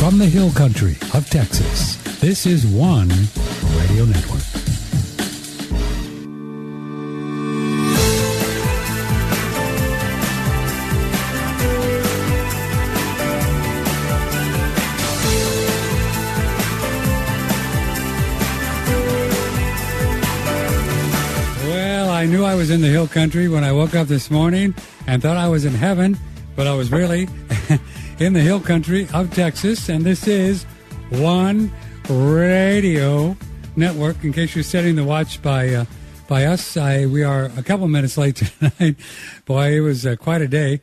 From the hill country of Texas, this is One Radio Network. Well, I knew I was in the hill country when I woke up this morning and thought I was in heaven, but I was really in the hill country of Texas, and this is One Radio Network. In case you're setting the watch by us, we are a couple minutes late tonight. Boy, it was quite a day,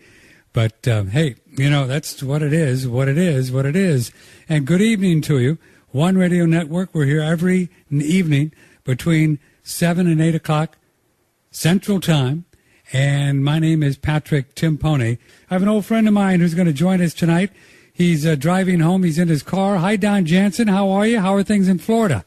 but hey, you know, that's what it is, what it is, what it is. And good evening to you. One Radio Network, we're here every evening between 7 and 8 o'clock Central Time. And my name is Patrick Timpone. I have an old friend of mine who's going to join us tonight. He's driving home. He's in his car. Hi, Don Jansen. How are you? How are things in Florida?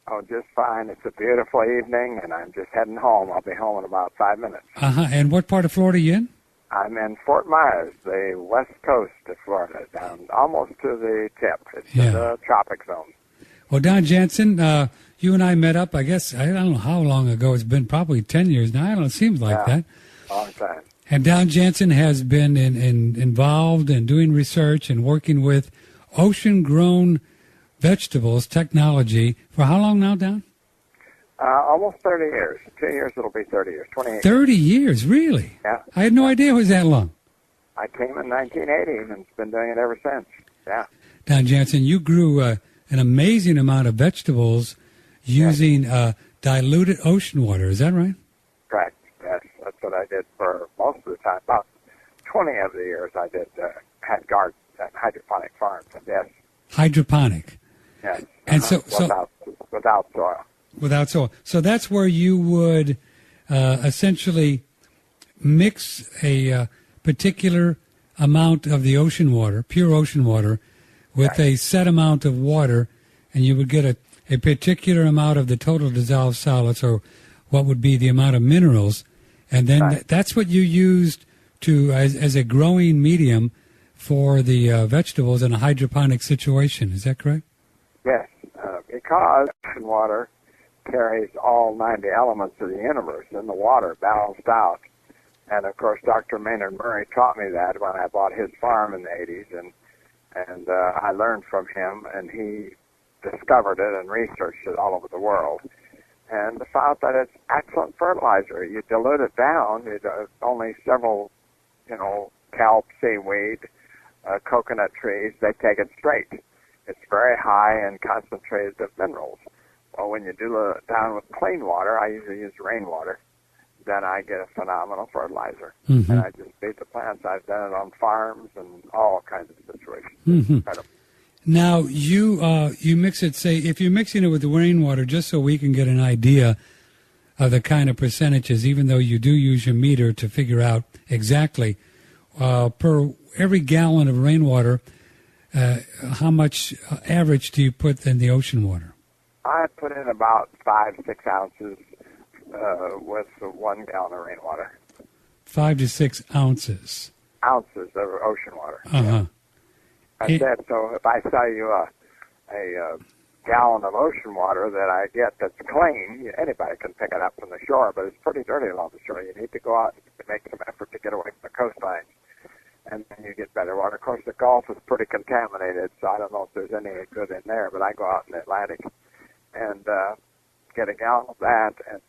Oh, just fine. It's a beautiful evening, and I'm just heading home. I'll be home in about 5 minutes. And what part of Florida are you in? I'm in Fort Myers, the west coast of Florida, down almost to the tip. It's in the tropic zone. Well, Don Jansen, you and I met up, I guess, I don't know how long ago. It's been probably 10 years now. I don't know. It seems like that. Long time. And Don Jansen has been involved in doing research and working with ocean-grown vegetables technology for how long now, Don? Almost 30 years. 2 years, it'll be 30 years. 28 30 years, really? Yeah. I had no idea it was that long. I came in 1980 and been doing it ever since. Yeah. Don Jansen, you grew an amazing amount of vegetables using diluted ocean water. Is that right? Correct. Yes, that's what I did for most of the time. About 20 of the years I did had gardens and hydroponic farms. And yes. Hydroponic. Yes. And without soil. Without soil. So that's where you would essentially mix a particular amount of the ocean water, pure ocean water, with a set amount of water, and you would get a particular amount of the total dissolved solids, or what would be the amount of minerals, and then that's what you used to as a growing medium for the vegetables in a hydroponic situation. Is that correct? Yes, because ocean water carries all 90 elements of the universe in the water balanced out. And, of course, Dr. Maynard Murray taught me that when I bought his farm in the 80s, and I learned from him, and he discovered it and researched it all over the world, and found that it's excellent fertilizer. You dilute it down, only several, kelp, seaweed, coconut trees, they take it straight. It's very high and concentrated of minerals. Well, when you dilute it down with clean water, I usually use rainwater, then I get a phenomenal fertilizer. Mm-hmm. And I just feed the plants. I've done it on farms and all kinds of situations. Mm-hmm. Now, you mix it, say, if you're mixing it with the rainwater, just so we can get an idea of the kind of percentages, even though you do use your meter to figure out exactly, per every gallon of rainwater, how much average do you put in the ocean water? I put in about 5-6 ounces with 1 gallon of rainwater. 5 to 6 ounces. Ounces of ocean water. Uh-huh. I said, so if I sell you a gallon of ocean water that I get that's clean, anybody can pick it up from the shore, but it's pretty dirty along the shore. You need to go out and make some effort to get away from the coastline, and then you get better water. Of course, the Gulf is pretty contaminated, so I don't know if there's any good in there, but I go out in the Atlantic and get a gallon of that, and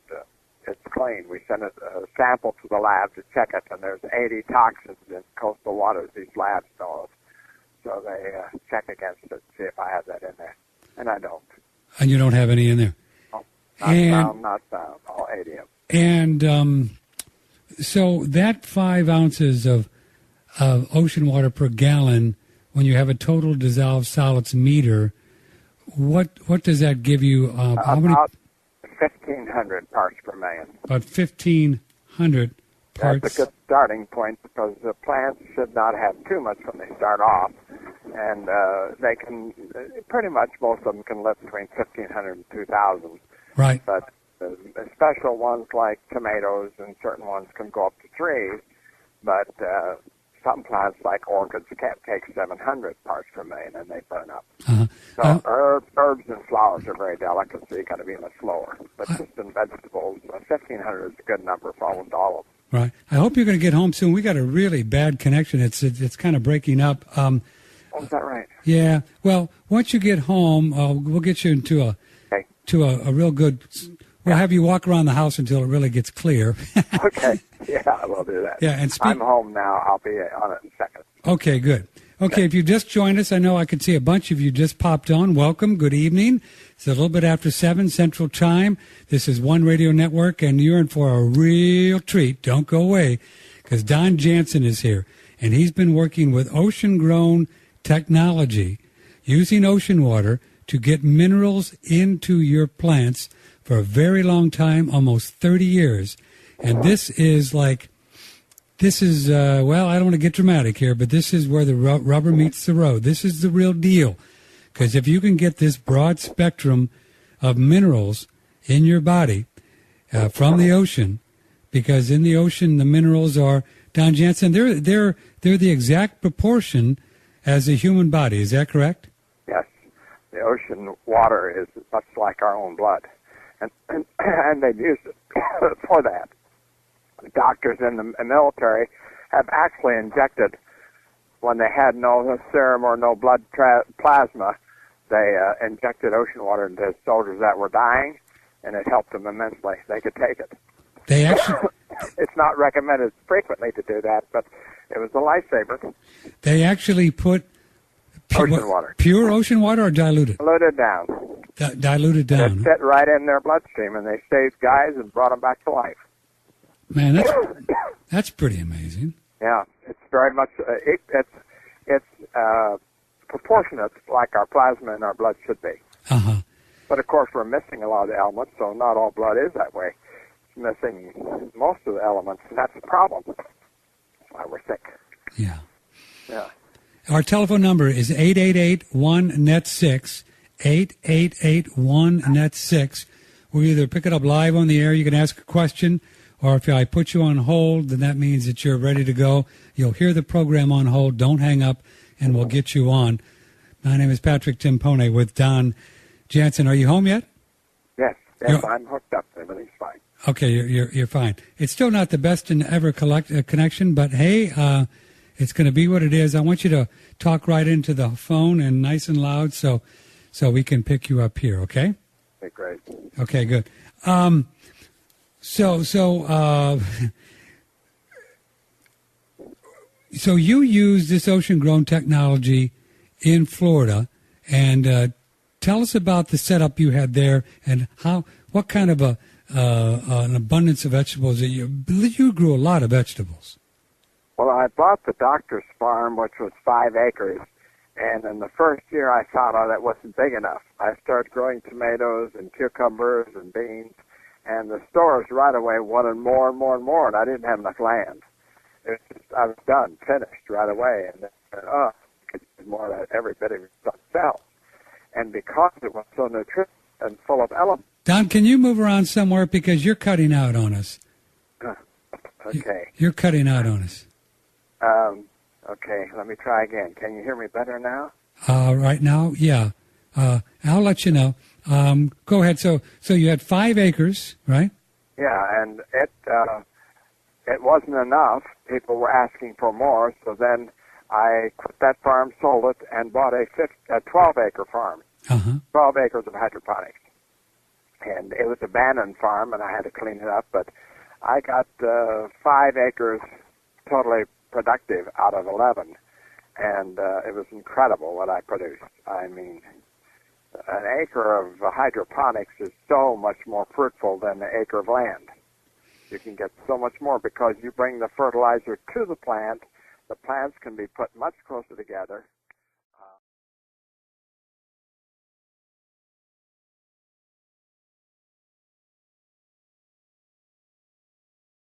it's clean. We send a sample to the lab to check it, and there's 80 toxins in coastal waters these labs know of. So they check against it, see if I have that in there. And I don't. And you don't have any in there? No, not found, all 80 of them. And so that 5 ounces of ocean water per gallon, when you have a total dissolved solids meter, what does that give you? How many? About 1,500 parts per million. About 1,500 parts. That's a good starting point, because the plants should not have too much when they start off, and they can pretty much, most of them can live between 1,500 and 2,000. Right. But special ones like tomatoes and certain ones can go up to 3, but some plants, like orchids, can't take 700 parts per million, and they burn up. Uh-huh. So herbs and flowers are very delicate, so you got to be much lower. But just in vegetables, 1,500 is a good number for almost all of them. Right. I hope you're going to get home soon. We got a really bad connection. It's kind of breaking up. Oh, is that right? Yeah. Well, once you get home, we'll get you into a real good. We'll have you walk around the house until it really gets clear. Okay. Yeah, we'll do that. Yeah, and I'm home now. I'll be on it in a second. Okay, good. Okay, if you just joined us, I know I could see a bunch of you just popped on. Welcome. Good evening. It's a little bit after 7 Central Time. This is One Radio Network, and you're in for a real treat. Don't go away, because Don Jansen is here, and he's been working with ocean-grown technology, using ocean water to get minerals into your plants for a very long time, almost 30 years. And this is, well, I don't want to get dramatic here, but this is where the rubber meets the road. This is the real deal. Because if you can get this broad spectrum of minerals in your body from the ocean, because in the ocean the minerals are, Don Jansen, they're the exact proportion as a human body. Is that correct? Yes. The ocean water is much like our own blood. And they've used it for that. Doctors in the military have actually injected, when they had no serum or no blood plasma, they injected ocean water into soldiers that were dying, and it helped them immensely. They could take it. They actually... It's not recommended frequently to do that, but it was a lifesaver. They actually put ocean water. Pure ocean water or diluted? Diluted down. Diluted down. It fit right in their bloodstream, and they saved guys and brought them back to life. Man, that's pretty amazing. Yeah, it's very much it's proportionate, like our plasma in our blood should be. Uh-huh. But of course, we're missing a lot of the elements, so not all blood is that way. It's missing most of the elements, and that's the problem. That's why we're sick. Yeah. Yeah. Our telephone number is 888-1-NET-6, 888-1-NET-6. We'll either pick it up live on the air, you can ask a question, or if I put you on hold, then that means that you're ready to go. You'll hear the program on hold. Don't hang up, and we'll get you on. My name is Patrick Timpone with Don Jansen. Are you home yet? Yes, I'm hooked up. Everything's fine. Okay, you're fine. It's still not the best in ever connection, but hey, it's going to be what it is. I want you to talk right into the phone and nice and loud, so we can pick you up here. Okay? Okay, great. Okay, good. So you use this ocean-grown technology in Florida, and tell us about the setup you had there, and what kind of an abundance of vegetables that you grew a lot of vegetables. Well, I bought the doctor's farm, which was 5 acres, and in the first year I found out it wasn't big enough. I started growing tomatoes and cucumbers and beans, and the stores right away wanted more and more and more, and I didn't have enough land. I was done, finished right away, and I could do more of that every bit of stuff sells. And because it was so nutritious and full of elements. Don, can you move around somewhere because you're cutting out on us? Okay. You're cutting out on us. Okay, let me try again. Can you hear me better now? Right now, yeah. I'll let you know. Go ahead. So you had 5 acres, right? Yeah, and it wasn't enough. People were asking for more, so then I quit that farm, sold it, and bought a 12-acre farm, 12 acres of hydroponics. And it was an abandoned farm, and I had to clean it up, but I got 5 acres totally productive out of 11, and it was incredible what I produced. I mean, an acre of hydroponics is so much more fruitful than an acre of land. You can get so much more because you bring the fertilizer to the plant. The plants can be put much closer together.